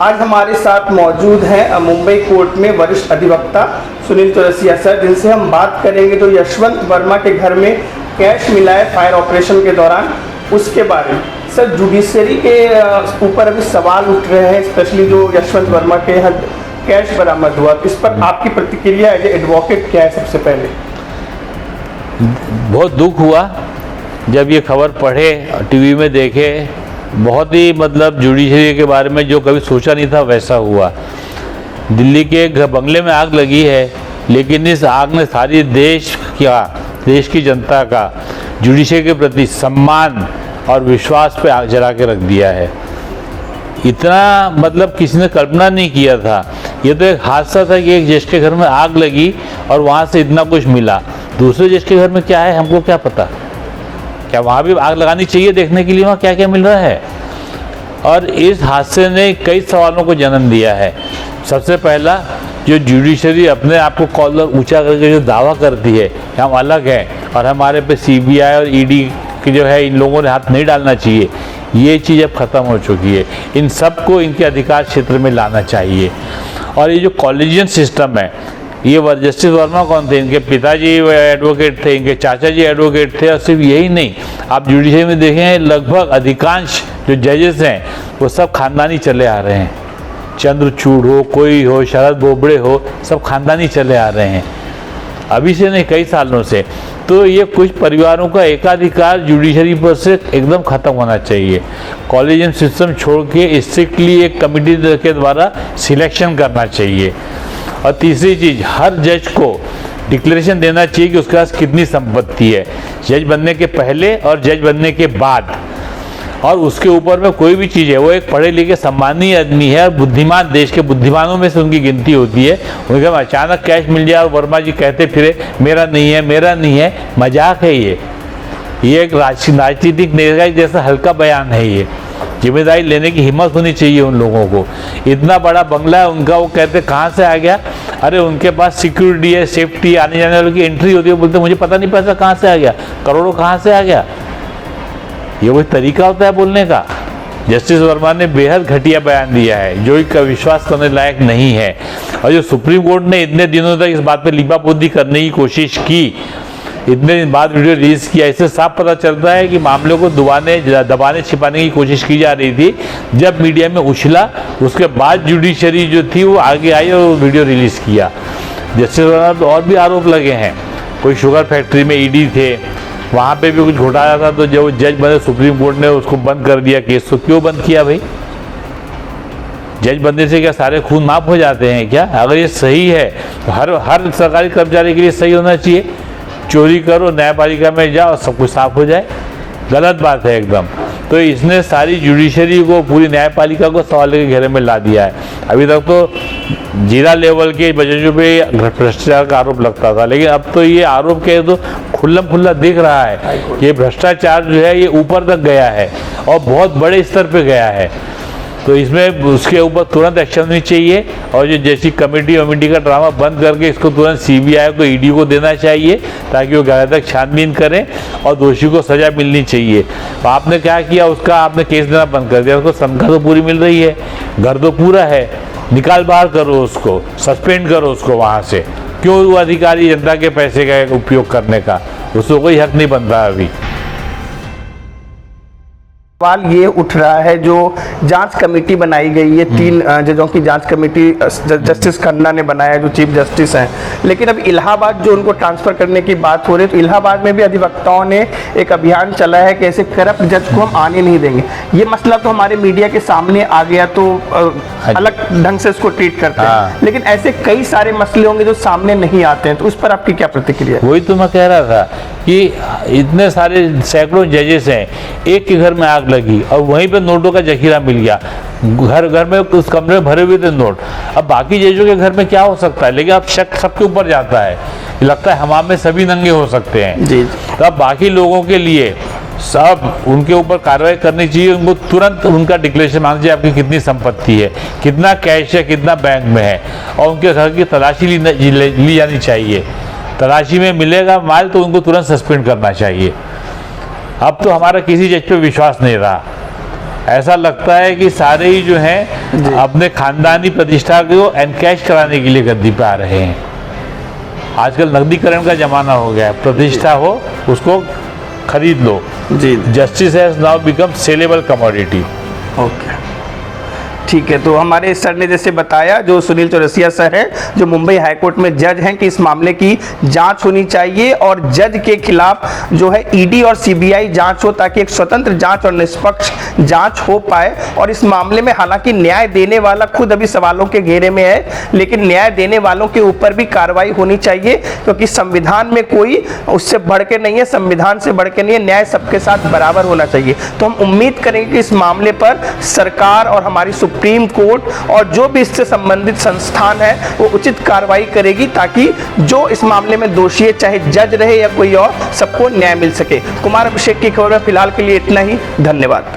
आज हमारे साथ मौजूद हैं मुंबई कोर्ट में वरिष्ठ अधिवक्ता सुनील चौरसिया सर, जिनसे हम बात करेंगे जो यशवंत वर्मा के घर में कैश मिला है फायर ऑपरेशन के दौरान, उसके बारे में। सर, जुडिशरी के ऊपर अभी सवाल उठ रहे हैं, स्पेशली जो यशवंत वर्मा के यहाँ कैश बरामद हुआ, इस पर आपकी प्रतिक्रिया एज एडवोकेट क्या है? सबसे पहले बहुत दुख हुआ जब ये खबर पढ़े, टीवी में देखे। बहुत ही मतलब जुडिशरी के बारे में जो कभी सोचा नहीं था वैसा हुआ। दिल्ली के एक बंगले में आग लगी है, लेकिन इस आग ने सारी देश की जनता का जुडिशरी के प्रति सम्मान और विश्वास पे आग जला के रख दिया है। इतना मतलब किसी ने कल्पना नहीं किया था। ये तो एक हादसा था कि एक जज के घर में आग लगी और वहाँ से इतना कुछ मिला। दूसरे जज के घर में क्या है हमको क्या पता? क्या वहाँ भी आग लगानी चाहिए देखने के लिए वहाँ क्या क्या मिल रहा है? और इस हादसे ने कई सवालों को जन्म दिया है। सबसे पहला, जो जुडिशरी अपने आप को कॉलर ऊंचा करके जो दावा करती है कि हम अलग हैं और हमारे पे सीबीआई और ईडी की जो है इन लोगों ने हाथ नहीं डालना चाहिए, ये चीज़ अब ख़त्म हो चुकी है। इन सबको इनके अधिकार क्षेत्र में लाना चाहिए। और ये जो कॉलेजियन सिस्टम है, ये जस्टिस वर्मा कौन थे? इनके पिताजी एडवोकेट थे, इनके चाचा जी एडवोकेट थे। और सिर्फ यही नहीं, आप जुडिशरी में देखें लगभग अधिकांश जो जजेस हैं वो सब खानदानी चले आ रहे हैं। चंद्रचूड़ हो, कोई हो, शरद बोबड़े हो, सब खानदानी चले आ रहे हैं, अभी से नहीं कई सालों से। तो ये कुछ परिवारों का एकाधिकार जुडिशरी पर से एकदम ख़त्म होना चाहिए। कॉलेजियन सिस्टम छोड़ के स्ट्रिक्टली एक कमिटी के द्वारा सिलेक्शन करना चाहिए। और तीसरी चीज़, हर जज को डिक्लेरेशन देना चाहिए कि उसके पास कितनी संपत्ति है, जज बनने के पहले और जज बनने के बाद। और उसके ऊपर में कोई भी चीज़ है, वो एक पढ़े लिखे सम्मानीय आदमी है और बुद्धिमान, देश के बुद्धिमानों में से उनकी गिनती होती है। उनके अचानक कैश मिल जाए और वर्मा जी कहते फिरे मेरा नहीं है, मेरा नहीं है, मजाक है ये एक राजनीतिक नेता जैसा हल्का बयान है। ये जिम्मेदारी लेने की हिम्मत होनी चाहिए उन लोगों को। इतना बड़ा बंगला है उनका, वो कहते कहाँ से आ गया? अरे उनके पास सिक्योरिटी है, सेफ्टी, आने जाने वालों की एंट्री होती है, बोलते मुझे पता नहीं पैसा कहाँ से आ गया, करोड़ों कहाँ से आ गया। ये कोई तरीका होता है बोलने का? जस्टिस वर्मा ने बेहद घटिया बयान दिया है जो इसका विश्वास करने लायक नहीं है। और जो सुप्रीम कोर्ट ने इतने दिनों तक इस बात पे लीपापोती करने की कोशिश की, इतने दिन बाद वीडियो रिलीज किया, इससे साफ पता चलता है कि मामले को दबाने छिपाने की कोशिश की जा रही थी। जब मीडिया में उछला, उसके बाद जुडिशरी जो थी वो आगे आई और वीडियो रिलीज किया। जस्टिस वर्मा पर और भी आरोप लगे हैं। कोई शुगर फैक्ट्री में ईडी थे, वहाँ पे भी कुछ घोटाला था, तो जब जज बने सुप्रीम कोर्ट ने उसको बंद कर दिया केस। तो क्यों बंद किया भाई? जज बनने से क्या सारे खून माफ हो जाते हैं क्या? अगर ये सही है तो हर सरकारी कर्मचारी के लिए सही होना चाहिए। चोरी करो, न्यायपालिका में जाओ, सब कुछ साफ हो जाए। गलत बात है एकदम। तो इसने सारी जुडिशरी को, पूरी न्यायपालिका को सवाल के घेरे में ला दिया है। अभी तक तो जिला लेवल के जजों पे भ्रष्टाचार का आरोप लगता था, लेकिन अब तो ये आरोप के तो खुल्लम खुल्ला दिख रहा है कि भ्रष्टाचार जो है ये ऊपर तक गया है और बहुत बड़े स्तर पे गया है। तो इसमें उसके ऊपर तुरंत एक्शन होनी चाहिए। और जो जैसी कमेटी का ड्रामा बंद करके इसको तुरंत सीबीआई को, ईडी को देना चाहिए, ताकि वो गहराई तक छानबीन करें और दोषी को सजा मिलनी चाहिए। तो आपने क्या किया, उसका आपने केस देना बंद कर दिया। उसको तनख्वाह तो पूरी मिल रही है, घर तो पूरा है, निकाल बाहर करो उसको, सस्पेंड करो उसको वहाँ से। क्यों वो अधिकारी जनता के पैसे का उपयोग करने का, उसको कोई हक नहीं बनता अभी। सवाल ये उठ रहा है, जो जांच कमेटी बनाई गई है, 3 जजों की जांच कमेटी जस्टिस खन्ना ने बनाया जो चीफ जस्टिस हैं, लेकिन अब इलाहाबाद जो उनको ट्रांसफ़र करने की बात हो रही है, तो इलाहाबाद में भी अधिवक्ताओं ने एक अभियान चला है कि ऐसे करप्ट जज को हम आने नहीं देंगे। ये मसला तो हमारे मीडिया के सामने आ गया, तो अलग ढंग से उसको ट्रीट करते हैं, लेकिन ऐसे कई सारे मसले होंगे जो सामने नहीं आते हैं, तो उस पर आपकी क्या प्रतिक्रिया है? वही तो मैं कह रहा था कि इतने सारे सैकड़ों जजेस हैं, एक के घर में आग लगी और वहीं पे नोटों का जखीरा मिल गया। घर घर में उस कमरे में भरे हुए थे नोट। अब बाकी जजों के घर में क्या हो सकता है? लेकिन अब शक सबके ऊपर जाता है, लगता है हमाम में सभी नंगे हो सकते हैं जी। तो अब बाकी लोगों के लिए सब उनके ऊपर कार्रवाई करनी चाहिए। उनको तुरंत उनका डिक्लेरेशन मांगना चाहिए, आपकी कितनी संपत्ति है, कितना कैश है, कितना बैंक में है, और उनके घर की तलाशी ली जानी चाहिए। तलाशी में मिलेगा माल तो उनको तुरंत सस्पेंड करना चाहिए। अब तो हमारा किसी जज पे विश्वास नहीं रहा। ऐसा लगता है कि सारे ही जो हैं अपने खानदानी प्रतिष्ठा को एनकैश कराने के लिए गद्दी पे आ रहे हैं। आजकल नकदीकरण का जमाना हो गया है, प्रतिष्ठा हो उसको खरीद लो। जी justice has now become saleable commodity. Okay, ठीक है। तो हमारे सर ने जैसे बताया, जो सुनील चौरसिया सर हैं, जो मुंबई हाईकोर्ट में जज हैं, कि इस मामले की जांच होनी चाहिए और जज के खिलाफ जो है ईडी और सीबीआई जांच हो, ताकि एक स्वतंत्र जांच और निष्पक्ष जांच हो पाए। और इस मामले में हालांकि न्याय देने वाला खुद अभी सवालों के घेरे में है, लेकिन न्याय देने वालों के ऊपर भी कार्रवाई होनी चाहिए, क्योंकि संविधान में कोई उससे बढ़ के नहीं है, संविधान से बढ़ के नहीं है, न्याय सबके साथ बराबर होना चाहिए। तो हम उम्मीद करेंगे कि इस मामले पर सरकार और हमारी सुप्रीम कोर्ट और जो भी इससे संबंधित संस्थान है वो उचित कार्रवाई करेगी, ताकि जो इस मामले में दोषी है, चाहे जज रहे या कोई और, सबको न्याय मिल सके। कुमार अभिषेक की खबर में फिलहाल के लिए इतना ही। धन्यवाद।